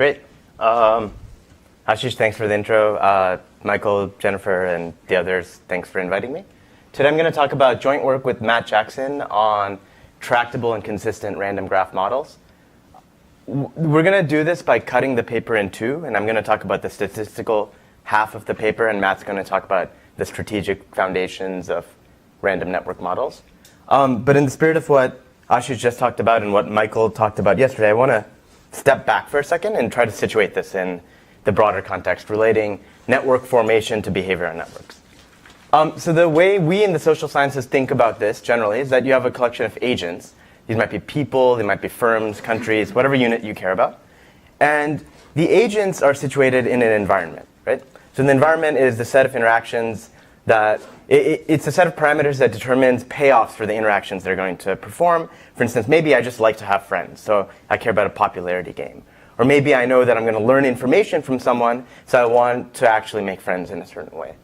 Great. Ashish, thanks for the intro. Michael, Jennifer, and the others, thanks for inviting me. Today I'm going to talk about joint work with Matt Jackson on tractable and consistent random graph models. We're going to do this by cutting the paper in two, and I'm going to talk about the statistical half of the paper, and Matt's going to talk about the strategic foundations of random network models. But in the spirit of what Ashish just talked about and what Michael talked about yesterday, I want to step back for a second and try to situate this in the broader context relating network formation to behavior on networks. So the way we in the social sciences think about this generally is that you have a collection of agents. These might be people, they might be firms, countries, whatever unit you care about. And the agents are situated in an environment, right? So the environment is the set of interactions that, it's a set of parameters that determines payoffs for the interactions they're going to perform. For instance, maybe I just like to have friends, so I care about a popularity game. Or maybe I know that I'm going to learn information from someone, so I want to actually make friends in a certain way.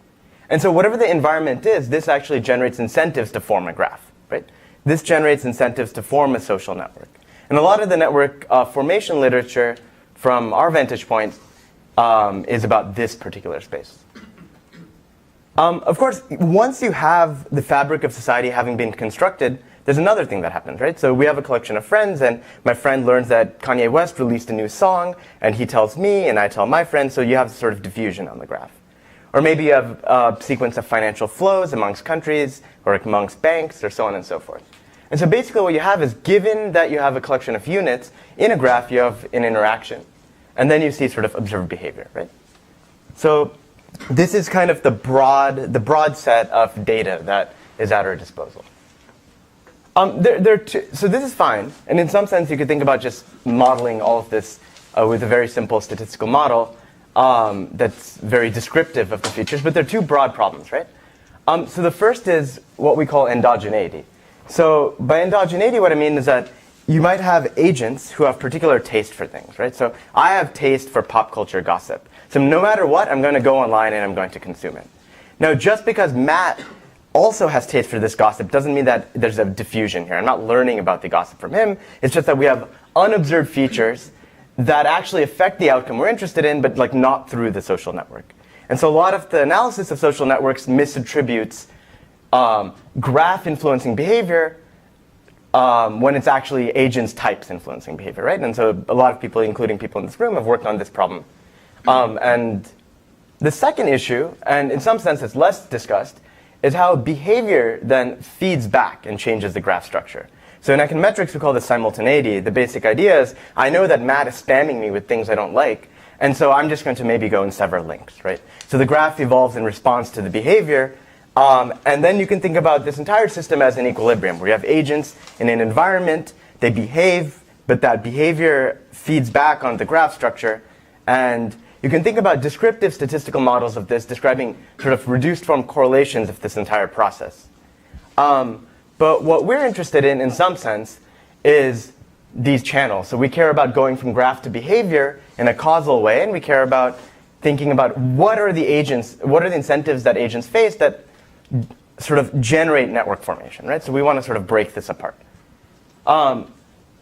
And so whatever the environment is, this actually generates incentives to form a graph, right? This generates incentives to form a social network. And a lot of the network formation literature, from our vantage point, is about this particular space. Of course, once you have the fabric of society having been constructed, there's another thing that happens, right? So we have a collection of friends, and my friend learns that Kanye West released a new song, and he tells me, and I tell my friend, so you have sort of diffusion on the graph. Or maybe you have a sequence of financial flows amongst countries, or amongst banks, or so on and so forth. And so basically what you have is, given that you have a collection of units, in a graph you have an interaction. And then you see sort of observed behavior, right? So this is kind of the broad set of data that is at our disposal. So this is fine, and in some sense you could think about just modeling all of this with a very simple statistical model that's very descriptive of the features, but there are two broad problems, right? So the first is what we call endogeneity. So by endogeneity, what I mean is that you might have agents who have particular taste for things, right? So I have taste for pop culture gossip. So no matter what, I'm going to go online and I'm going to consume it. Now, just because Matt also has taste for this gossip doesn't mean that there's a diffusion here. I'm not learning about the gossip from him. It's just that we have unobserved features that actually affect the outcome we're interested in, but like not through the social network. And so a lot of the analysis of social networks misattributes graph influencing behavior when it's actually agents types influencing behavior, right? And so a lot of people, including people in this room, have worked on this problem. And the second issue, and in some sense it's less discussed, is how behavior then feeds back and changes the graph structure. So in econometrics we call this simultaneity. The basic idea is, I know that Matt is spamming me with things I don't like, and so I'm just going to maybe go and sever links, right? So the graph evolves in response to the behavior, and then you can think about this entire system as an equilibrium, where you have agents in an environment, they behave, but that behavior feeds back on the graph structure, and you can think about descriptive statistical models of this, describing sort of reduced form correlations of this entire process. But what we're interested in some sense, is these channels. So we care about going from graph to behavior in a causal way, and we care about thinking about what are the incentives that agents face that sort of generate network formation, right? So we want to sort of break this apart.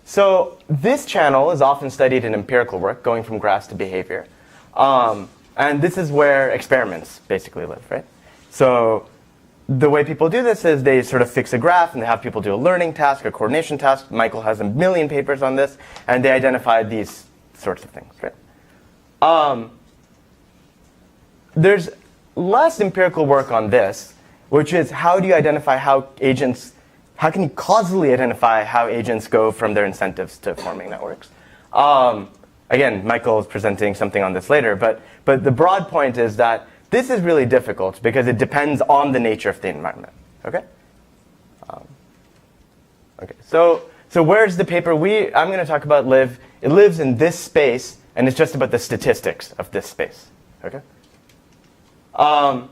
So this channel is often studied in empirical work, going from graphs to behavior. And this is where experiments basically live, right? So the way people do this is they sort of fix a graph and they have people do a learning task, a coordination task. Michael has a million papers on this, and they identify these sorts of things, right? There's less empirical work on this, which is how do you identify how can you causally identify how agents go from their incentives to forming networks? Again, Michael is presenting something on this later, but the broad point is that this is really difficult because it depends on the nature of the environment. Okay. Okay. So where's the paper I'm going to talk about live? It lives in this space, and it's just about the statistics of this space. Okay. I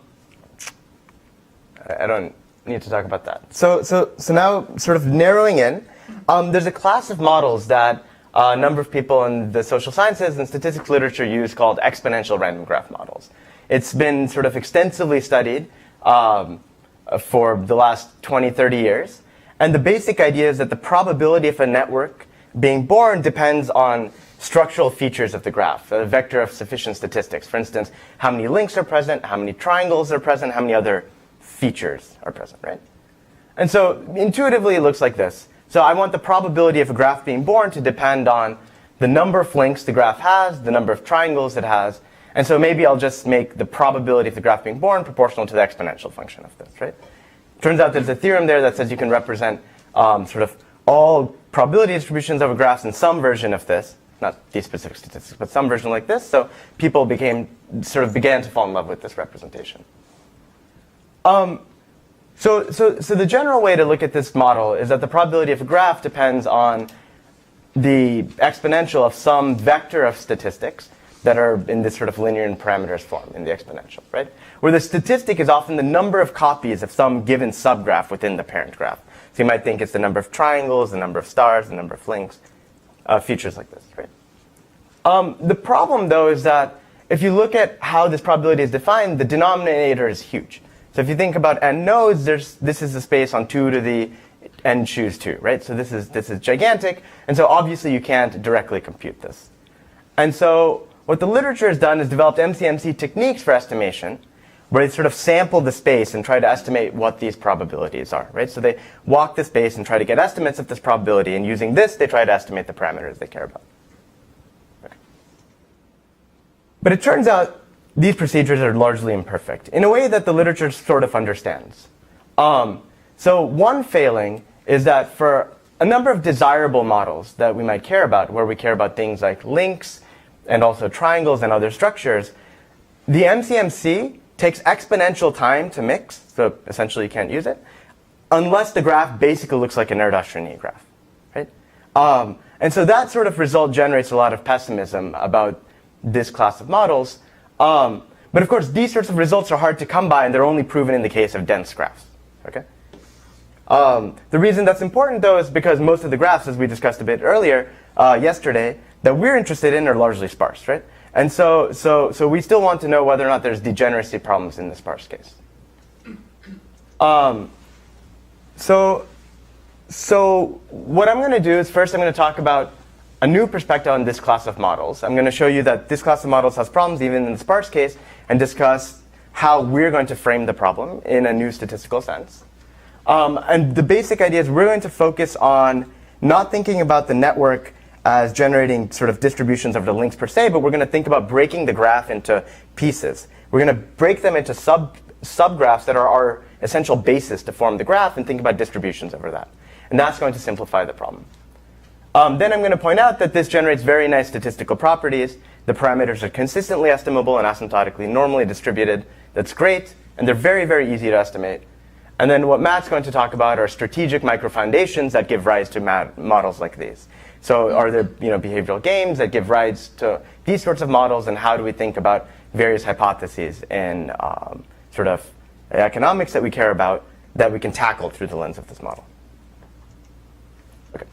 don't need to talk about that. So now, sort of narrowing in, there's a class of models that a number of people in the social sciences and statistics literature use called exponential random graph models. It's been sort of extensively studied for the last 20, 30 years. And the basic idea is that the probability of a network being born depends on structural features of the graph, a vector of sufficient statistics. For instance, how many links are present, how many triangles are present, how many other features are present, right? And so intuitively, it looks like this. So I want the probability of a graph being born to depend on the number of links the graph has, the number of triangles it has. And so maybe I'll just make the probability of the graph being born proportional to the exponential function of this, right? Turns out there's a theorem there that says you can represent sort of all probability distributions over graphs in some version of this. Not these specific statistics, but some version like this. So people began to fall in love with this representation. So the general way to look at this model is that the probability of a graph depends on the exponential of some vector of statistics that are in this sort of linear and parameters form in the exponential, right? Where the statistic is often the number of copies of some given subgraph within the parent graph. So you might think it's the number of triangles, the number of stars, the number of links, features like this, right? The problem, though, is that if you look at how this probability is defined, the denominator is huge. So if you think about n nodes, this is the space on 2 to the n choose 2, right? So this is gigantic, and so obviously you can't directly compute this. And so what the literature has done is developed MCMC techniques for estimation, where they sort of sample the space and try to estimate what these probabilities are, right? So they walk the space and try to get estimates of this probability, and using this, they try to estimate the parameters they care about. Okay. But it turns out these procedures are largely imperfect in a way that the literature sort of understands. So one failing is that for a number of desirable models that we might care about, where we care about things like links and also triangles and other structures, the MCMC takes exponential time to mix, so essentially you can't use it, unless the graph basically looks like an Erdős-Rényi graph, right? And so that sort of result generates a lot of pessimism about this class of models. But of course, these sorts of results are hard to come by, and they're only proven in the case of dense graphs, okay? The reason that's important, though, is because most of the graphs, as we discussed a bit earlier, yesterday, that we're interested in are largely sparse, right? And so we still want to know whether or not there's degeneracy problems in the sparse case. So what I'm going to do is first I'm going to talk about a new perspective on this class of models. I'm going to show you that this class of models has problems even in the sparse case, and discuss how we're going to frame the problem in a new statistical sense. And the basic idea is we're going to focus on not thinking about the network as generating sort of distributions of the links per se, but we're going to think about breaking the graph into pieces. We're going to break them into subgraphs that are our essential basis to form the graph, and think about distributions over that. And that's going to simplify the problem. Then I'm going to point out that this generates very nice statistical properties. The parameters are consistently estimable and asymptotically normally distributed. That's great, and they're very, very easy to estimate. And then what Matt's going to talk about are strategic microfoundations that give rise to models like these. So are there behavioral games that give rise to these sorts of models, and how do we think about various hypotheses in sort of economics that we care about that we can tackle through the lens of this model? Okay.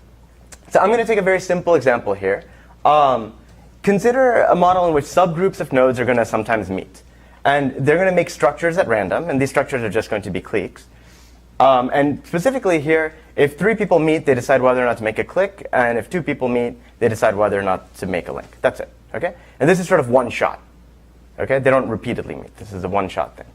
So I'm going to take a very simple example here. Consider a model in which subgroups of nodes are going to sometimes meet. And they're going to make structures at random, and these structures are just going to be cliques. And specifically here, if 3 people meet, they decide whether or not to make a click, and if 2 people meet, they decide whether or not to make a link. That's it, okay? And this is sort of one shot, okay? They don't repeatedly meet. This is a one-shot thing.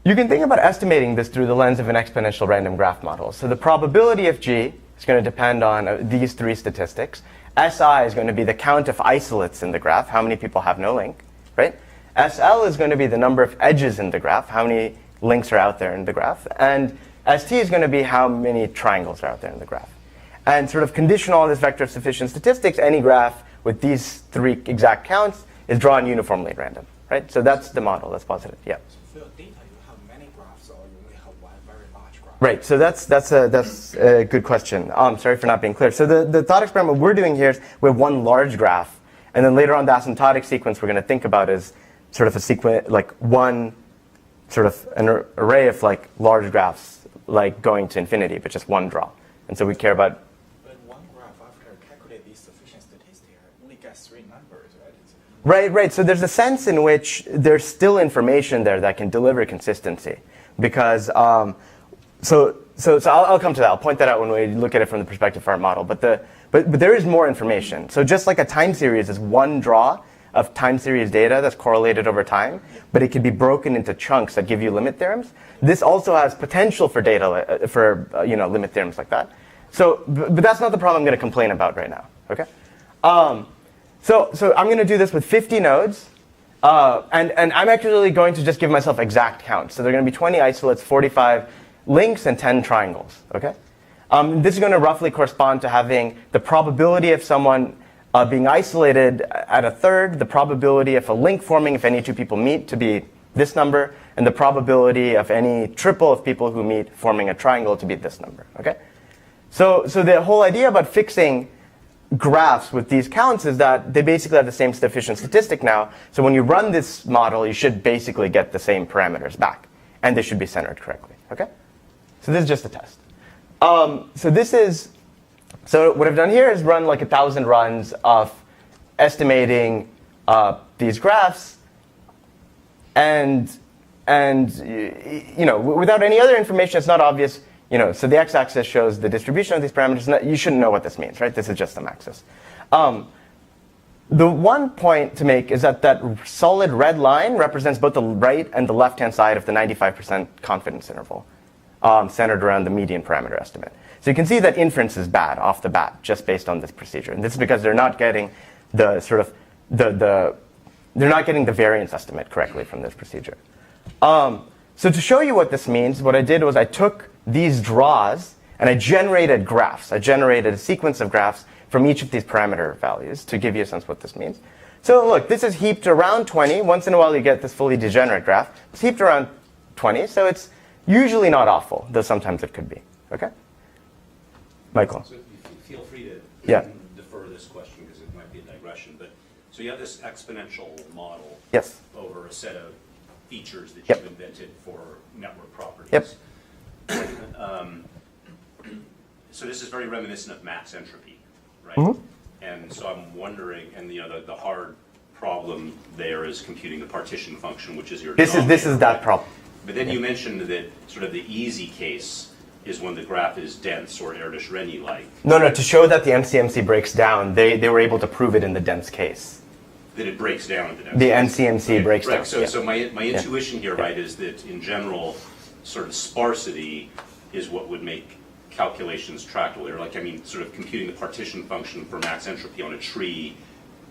You can think about estimating this through the lens of an exponential random graph model. So the probability of G is going to depend on these 3 statistics. SI is going to be the count of isolates in the graph, how many people have no link, right? SL is going to be the number of edges in the graph, how many links are out there in the graph. And ST is going to be how many triangles are out there in the graph. And sort of conditional on this vector of sufficient statistics, any graph with these 3 exact counts is drawn uniformly at random, right? So that's the model that's posited, yeah. So for your data, you have many graphs, or you only have one very large graph? Right, so that's a good question. Sorry for not being clear. So the thought experiment we're doing here is we have one large graph, and then later on the asymptotic sequence we're going to think about is sort of a sequence, like one sort of an array of like large graphs, like going to infinity, but just one draw. And so we care about. But one graph, after calculate these sufficient statistics, only gets 3 numbers, Right, right? right. So there's a sense in which there's still information there that can deliver consistency, because so I'll come to that. I'll point that out when we look at it from the perspective of our model. But But there is more information. So just like a time series is one draw of time series data that's correlated over time, but it could be broken into chunks that give you limit theorems. This also has potential for data limit theorems like that. So, but that's not the problem I'm going to complain about right now. Okay. So I'm going to do this with 50 nodes, and I'm actually going to just give myself exact counts. So there are going to be 20 isolates, 45 links, and 10 triangles. Okay. This is going to roughly correspond to having the probability of someone being isolated at a third, the probability of a link forming if any two people meet to be this number, and the probability of any triple of people who meet forming a triangle to be this number. Okay. So the whole idea about fixing graphs with these counts is that they basically have the same sufficient statistic now. So when you run this model, you should basically get the same parameters back, and they should be centered correctly. Okay. So this is just a test. So what I've done here is run like 1,000 runs of estimating these graphs, and without any other information, it's not obvious. So the x-axis shows the distribution of these parameters. You shouldn't know what this means, right? This is just some axis. The one point to make is that solid red line represents both the right and the left-hand side of the 95% confidence interval, centered around the median parameter estimate. So you can see that inference is bad off the bat, just based on this procedure. And this is because they're not getting the they're not getting the variance estimate correctly from this procedure. So to show you what this means, what I did was I took these draws and I generated graphs. I generated a sequence of graphs from each of these parameter values to give you a sense of what this means. So look, this is heaped around 20. Once in a while you get this fully degenerate graph. It's heaped around 20, so it's usually not awful, though sometimes it could be. Okay? Michael? So feel free to defer this question because it might be a digression. But so you have this exponential model over a set of features that you've invented for network properties. Yep. So this is very reminiscent of max entropy, right? Mm-hmm. And so I'm wondering, and the hard problem there is computing the partition function, which is your this is that problem. But then you mentioned that sort of the easy case is when the graph is dense or Erdős-Rényi-like. No, to show that the MCMC breaks down, they were able to prove it in the dense case. That it breaks down in the dense The case. MCMC breaks down. Right, so my intuition here, right, is that in general, sort of sparsity is what would make calculations tractable. Or sort of computing the partition function for max entropy on a tree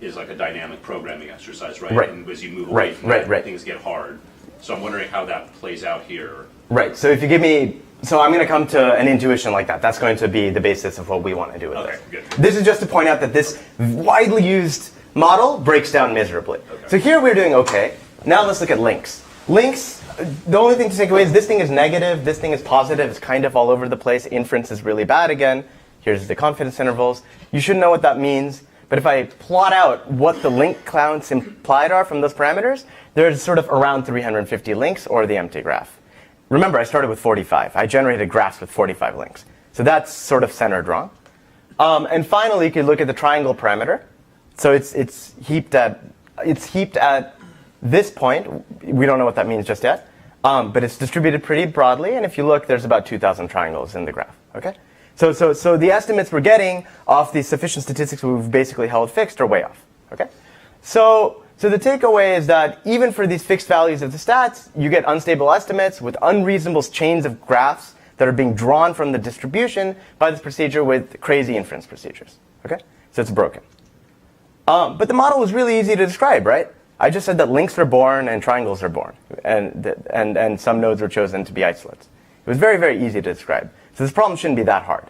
is like a dynamic programming exercise, right? Right. And as you move away from that, things get hard. So I'm wondering how that plays out here. Right, so if you give me, so I'm going to come to an intuition like that. That's going to be the basis of what we want to do with this. Good. This is just to point out that this widely used model breaks down miserably. Okay. So here we're doing okay. Now let's look at links. Links, the only thing to take away is this thing is negative, this thing is positive, it's kind of all over the place. Inference is really bad again. Here's the confidence intervals. You should know what that means. But if I plot out what the link counts implied are from those parameters, there's sort of around 350 links or the empty graph. Remember, I started with 45. I generated graphs with 45 links. So that's sort of centered wrong. And finally, you could look at the triangle parameter. So it's heaped at this point. We don't know what that means just yet. But it's distributed pretty broadly. And if you look, there's about 2,000 triangles in the graph. Okay? So the estimates we're getting off these sufficient statistics we've basically held fixed are way off. Okay? So the takeaway is that even for these fixed values of the stats, you get unstable estimates with unreasonable chains of graphs that are being drawn from the distribution by this procedure with crazy inference procedures. Okay? So it's broken. But the model was really easy to describe, right? I just said that links are born and triangles are born, and some nodes were chosen to be isolates. It was very, very easy to describe. So this problem shouldn't be that hard,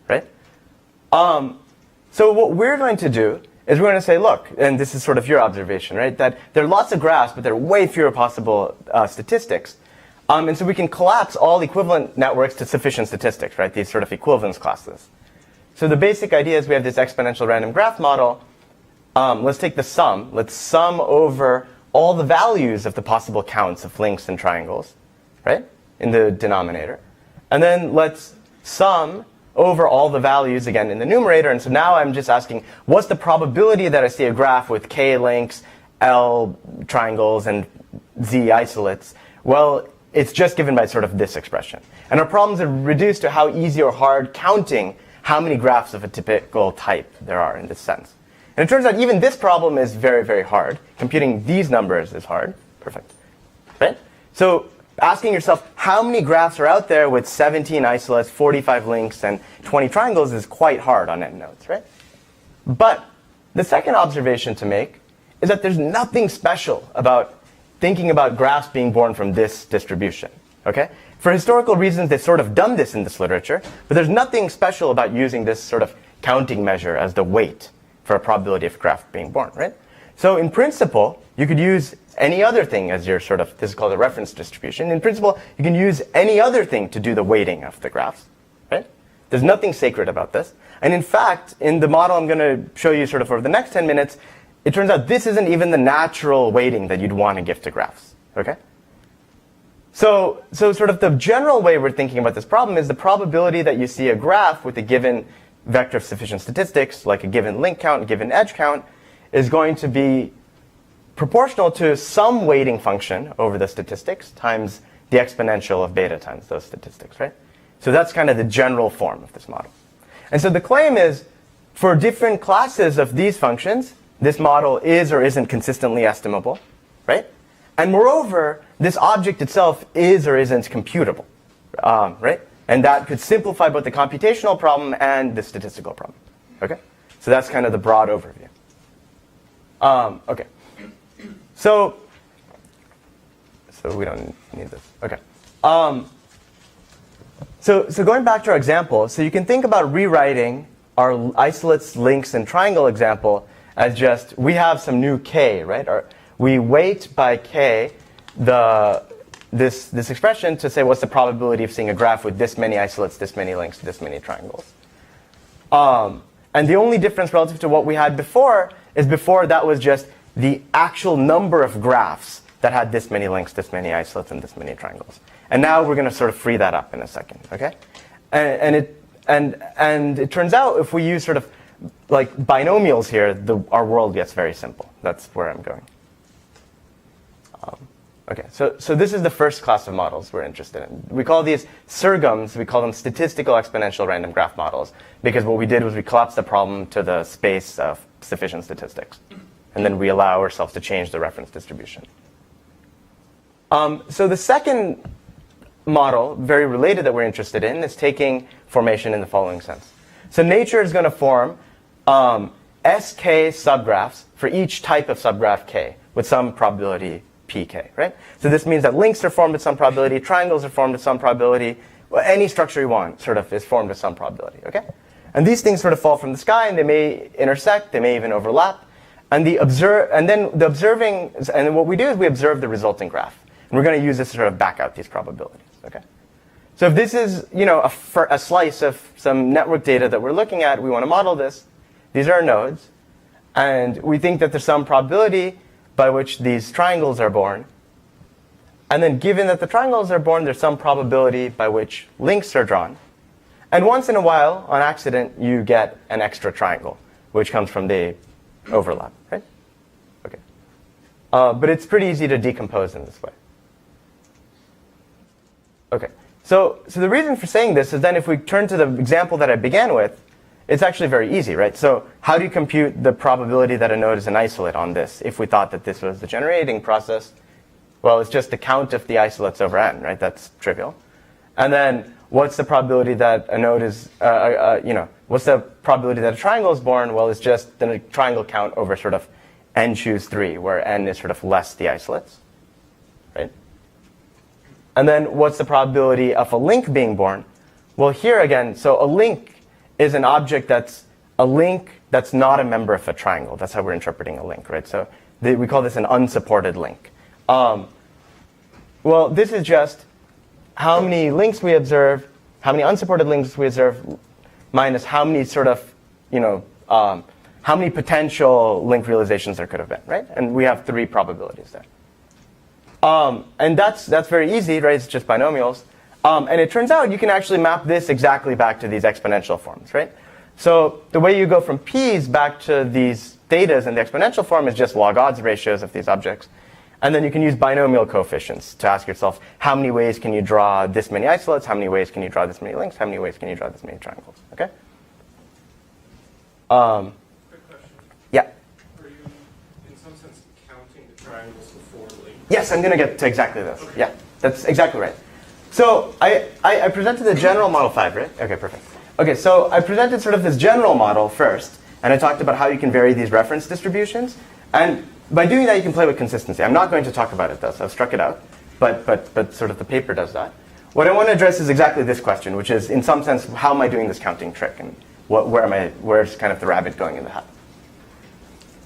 right? So what we're going to do is we're going to say, look, and this is sort of your observation, right? That there are lots of graphs, but there are way fewer possible statistics. And so we can collapse all equivalent networks to sufficient statistics, right? These sort of equivalence classes. So the basic idea is we have this exponential random graph model. Let's take the sum. Let's sum over all the values of the possible counts of links and triangles, right, in the denominator. And then let's sum over all the values again in the numerator. And so now I'm just asking, what's the probability that I see a graph with k links, l triangles, and z isolates? Well, it's just given by sort of this expression. And our problems are reduced to how easy or hard counting how many graphs of a typical type there are in this sense. And it turns out even this problem is very, very hard. Computing these numbers is hard. Perfect. Right? So asking yourself how many graphs are out there with 17 isolates, 45 links, and 20 triangles is quite hard on n nodes, right? But the second observation to make is that there's nothing special about thinking about graphs being born from this distribution, okay? For historical reasons, they've sort of done this in this literature, but there's nothing special about using this sort of counting measure as the weight for a probability of a graph being born, right? So in principle, you could use any other thing as your sort of, this is called a reference distribution. In principle, you can use any other thing to do the weighting of the graphs, right? There's nothing sacred about this. And in fact, in the model I'm going to show you sort of over the next 10 minutes, it turns out this isn't even the natural weighting that you'd want to give to graphs, okay? So sort of the general way we're thinking about this problem is the probability that you see a graph with a given vector of sufficient statistics, like a given link count, a given edge count, is going to be proportional to some weighting function over the statistics times the exponential of beta times those statistics, right? So that's kind of the general form of this model. And so the claim is, for different classes of these functions, this model is or isn't consistently estimable, right? And moreover, this object itself is or isn't computable, right? And that could simplify both the computational problem and the statistical problem, okay? So that's kind of the broad overview. Okay. So we don't need this. Okay. So going back to our example, so you can think about rewriting our isolates, links, and triangle example as just, we have some new k, right? Or we weight by k this expression to say what's the probability of seeing a graph with this many isolates, this many links, this many triangles. And the only difference relative to what we had before is before that was just the actual number of graphs that had this many links, this many isolates, and this many triangles. And now we're going to sort of free that up in a second, okay? And it turns out if we use sort of like binomials here, our world gets very simple. That's where I'm going. Okay, so this is the first class of models we're interested in. We call these surgums, we call them statistical exponential random graph models, because what we did was we collapsed the problem to the space of sufficient statistics. And then we allow ourselves to change the reference distribution. So the second model, very related that we're interested in, is taking formation in the following sense. So nature is going to form SK subgraphs for each type of subgraph K with some probability PK, right? So this means that links are formed with some probability, triangles are formed with some probability, well, any structure you want sort of is formed with some probability, okay? And these things sort of fall from the sky, and they may intersect, they may even overlap. And what we do is we observe the resulting graph. And we're going to use this to sort of back out these probabilities, okay? So if this is, a slice of some network data that we're looking at, we want to model this. These are our nodes. And we think that there's some probability by which these triangles are born. And then given that the triangles are born, there's some probability by which links are drawn. And once in a while, on accident, you get an extra triangle, which comes from the overlap, right? Okay. But it's pretty easy to decompose in this way. Okay. So the reason for saying this is then if we turn to the example that I began with, it's actually very easy, right? So how do you compute the probability that a node is an isolate on this if we thought that this was the generating process? Well, it's just the count of the isolates over n, right? That's trivial. And then what's the probability that a node is, what's the probability that a triangle is born? Well, it's just the triangle count over sort of n choose 3, where n is sort of less the isolates, right? And then what's the probability of a link being born? Well, here again, so a link is an object that's a link that's not a member of a triangle. That's how we're interpreting a link, right? So we call this an unsupported link. Well, this is just how many links we observe, how many unsupported links we observe, minus how many sort of, how many potential link realizations there could have been, right? And we have 3 probabilities there. And that's very easy, right? It's just binomials. And it turns out you can actually map this exactly back to these exponential forms, right? So the way you go from p's back to these thetas in the exponential form is just log odds ratios of these objects. And then you can use binomial coefficients to ask yourself, how many ways can you draw this many isolates? How many ways can you draw this many links? How many ways can you draw this many triangles? Okay? Quick question. Yeah. Are you, in some sense, counting the triangles before links? Yes, I'm going to get to exactly this. Okay. Yeah, that's exactly right. So I presented the general model 5, right? Okay, perfect. Okay, so I presented sort of this general model first, and I talked about how you can vary these reference distributions. And by doing that, you can play with consistency. I'm not going to talk about it, though, so I've struck it out. But sort of the paper does that. What I want to address is exactly this question, which is, in some sense, how am I doing this counting trick? And where's kind of the rabbit going in the hat?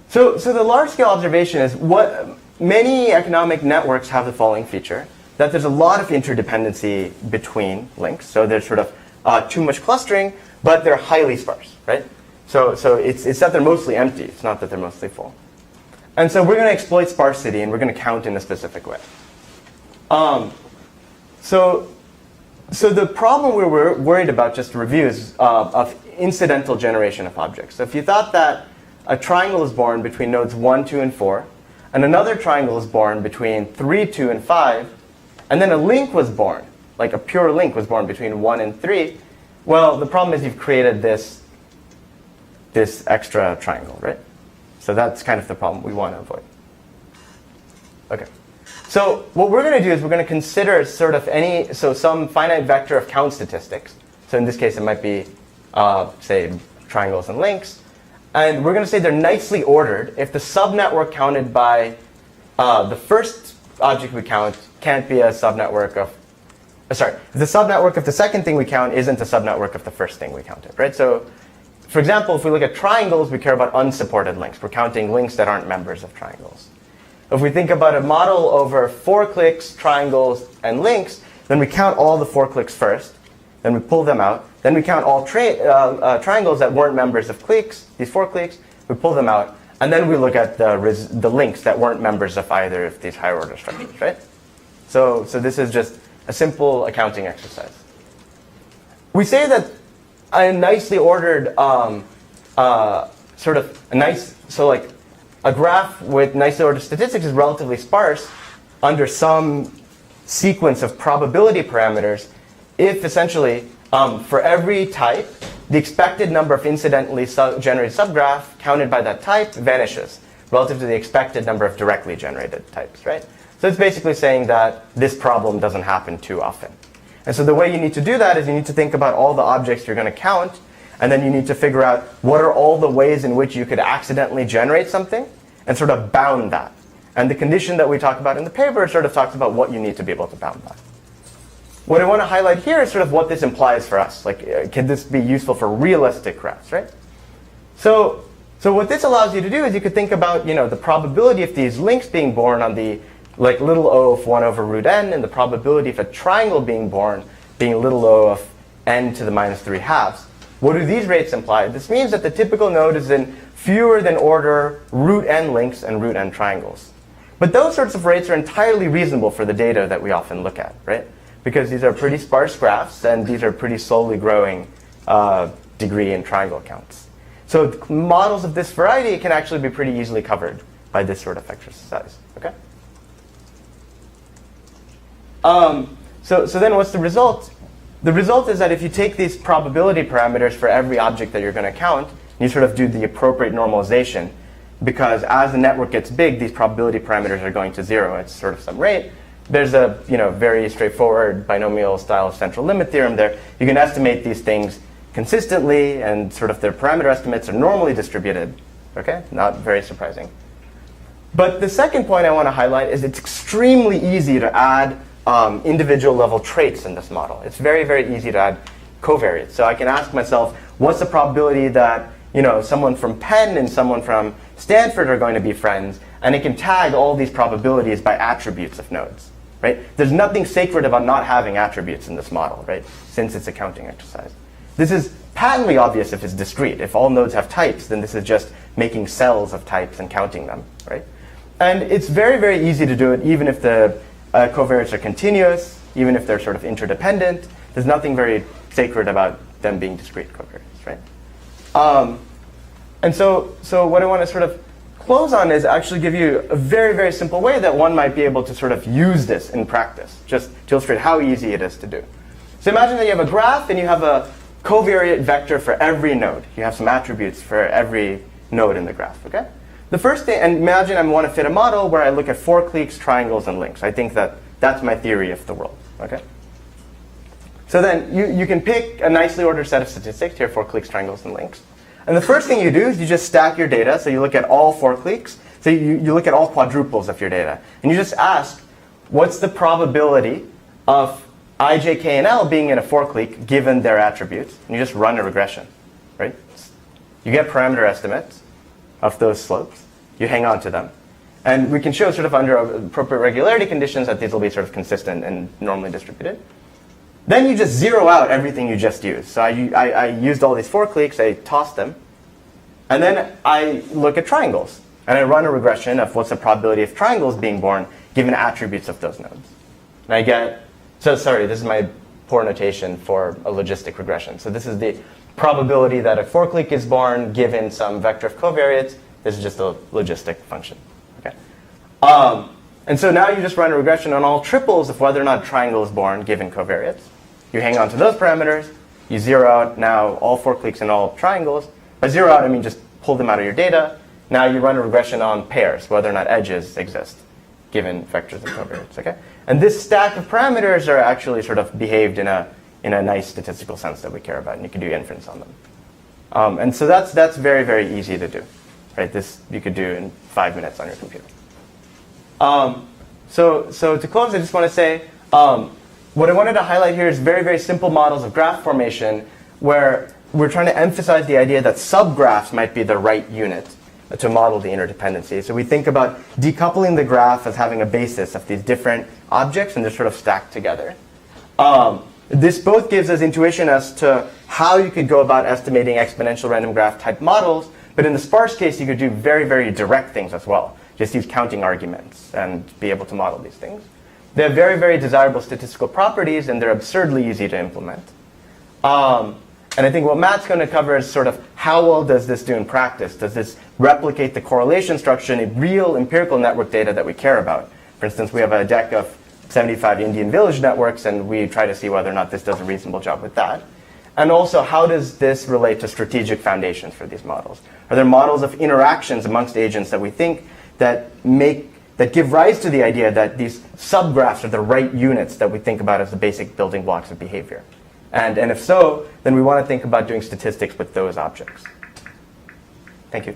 So the large-scale observation is what many economic networks have the following feature, that there's a lot of interdependency between links. So there's sort of too much clustering, but they're highly sparse, right? So it's that they're mostly empty. It's not that they're mostly full. And so we're going to exploit sparsity, and we're going to count in a specific way. So the problem we're worried about, just to review, is of incidental generation of objects. So if you thought that a triangle is born between nodes 1, 2, and 4, and another triangle is born between 3, 2, and 5, and then a link was born, like a pure link was born between 1 and 3, well, the problem is you've created this extra triangle, right? So that's kind of the problem we want to avoid. Okay. So what we're going to do is we're going to consider sort of some finite vector of count statistics. So in this case, it might be, say, triangles and links. And we're going to say they're nicely ordered if the subnetwork counted by the first object we count can't be a subnetwork of, if the subnetwork of the second thing we count isn't a subnetwork of the first thing we counted, right? So for example, if we look at triangles, we care about unsupported links. We're counting links that aren't members of triangles. If we think about a model over 4 clicks, triangles, and links, then we count all the 4 clicks first. Then we pull them out. Then we count all triangles that weren't members of cliques, these 4 cliques. We pull them out. And then we look at the links that weren't members of either of these higher order structures, right? So this is just a simple accounting exercise. We say that a nicely ordered a graph with nicely ordered statistics is relatively sparse under some sequence of probability parameters if essentially for every type, the expected number of incidentally generated subgraph counted by that type vanishes relative to the expected number of directly generated types, right? So it's basically saying that this problem doesn't happen too often. And so the way you need to do that is you need to think about all the objects you're going to count, and then you need to figure out what are all the ways in which you could accidentally generate something and sort of bound that. And the condition that we talk about in the paper sort of talks about what you need to be able to bound that. What I want to highlight here is sort of what this implies for us. Like, can this be useful for realistic graphs, right? So what this allows you to do is you could think about, the probability of these links being born on the little o of 1 over root n, and the probability of a triangle being born being little o of n to the minus 3 halves. What do these rates imply? This means that the typical node is in fewer than order root n links and root n triangles. But those sorts of rates are entirely reasonable for the data that we often look at, right? Because these are pretty sparse graphs, and these are pretty slowly growing degree and triangle counts. So models of this variety can actually be pretty easily covered by this sort of exercise, okay? So then what's the result? The result is that if you take these probability parameters for every object that you're going to count, you sort of do the appropriate normalization, because as the network gets big, these probability parameters are going to 0 at sort of some rate. There's a very straightforward binomial style central limit theorem there. You can estimate these things consistently, and sort of their parameter estimates are normally distributed. Okay, not very surprising. But the second point I want to highlight is it's extremely easy to add individual level traits in this model. It's very, very easy to add covariates. So I can ask myself, what's the probability that someone from Penn and someone from Stanford are going to be friends? And it can tag all these probabilities by attributes of nodes, right? There's nothing sacred about not having attributes in this model, right? Since it's a counting exercise. This is patently obvious if it's discrete. If all nodes have types, then this is just making cells of types and counting them, right? And it's very, very easy to do it even if the covariates are continuous, even if they're sort of interdependent. There's nothing very sacred about them being discrete covariates, right? And so what I want to sort of close on is actually give you a very, very simple way that one might be able to sort of use this in practice, just to illustrate how easy it is to do. So imagine that you have a graph and you have a covariate vector for every node. You have some attributes for every node in the graph, okay? The first thing, and imagine I want to fit a model where I look at fork cliques, triangles, and links. I think that that's my theory of the world, okay? So then you can pick a nicely ordered set of statistics here, fork cliques, triangles, and links. And the first thing you do is you just stack your data. So you look at all fork cliques. So you look at all quadruples of your data. And you just ask, what's the probability of I, j, k, and l being in a fork clique given their attributes? And you just run a regression, right? You get parameter estimates of those slopes. You hang on to them. And we can show sort of under appropriate regularity conditions that these will be sort of consistent and normally distributed. Then you just zero out everything you just used. So I used all these fork cliques, I tossed them. And then I look at triangles. And I run a regression of what's the probability of triangles being born given attributes of those nodes. And I get, so sorry, this is my poor notation for a logistic regression. So this is the probability that a fork clique is born given some vector of covariates. This is just a logistic function. Okay. And so now you just run a regression on all triples of whether or not a triangle is born given covariates. You hang on to those parameters. You zero out now all fork cliques and all triangles. By zero out, I mean just pull them out of your data. Now you run a regression on pairs, whether or not edges exist, given vectors and covariates. Okay? And this stack of parameters are actually sort of behaved in a nice statistical sense that we care about, and you can do inference on them. And so that's very, very easy to do. Right? This you could do in 5 minutes on your computer. So to close, I just want to say, what I wanted to highlight here is very, very simple models of graph formation where we're trying to emphasize the idea that subgraphs might be the right unit to model the interdependency. So we think about decoupling the graph as having a basis of these different objects and they're sort of stacked together. This both gives us intuition as to how you could go about estimating exponential random graph type models, but in the sparse case, you could do very, very direct things as well. Just use counting arguments and be able to model these things. They have very, very desirable statistical properties, and they're absurdly easy to implement. And I think what Matt's going to cover is sort of how well does this do in practice? Does this replicate the correlation structure in real empirical network data that we care about? For instance, we have a deck of 75 Indian village networks, and we try to see whether or not this does a reasonable job with that. And also, how does this relate to strategic foundations for these models? Are there models of interactions amongst agents that we think that give rise to the idea that these subgraphs are the right units that we think about as the basic building blocks of behavior? And if so, then we want to think about doing statistics with those objects. Thank you.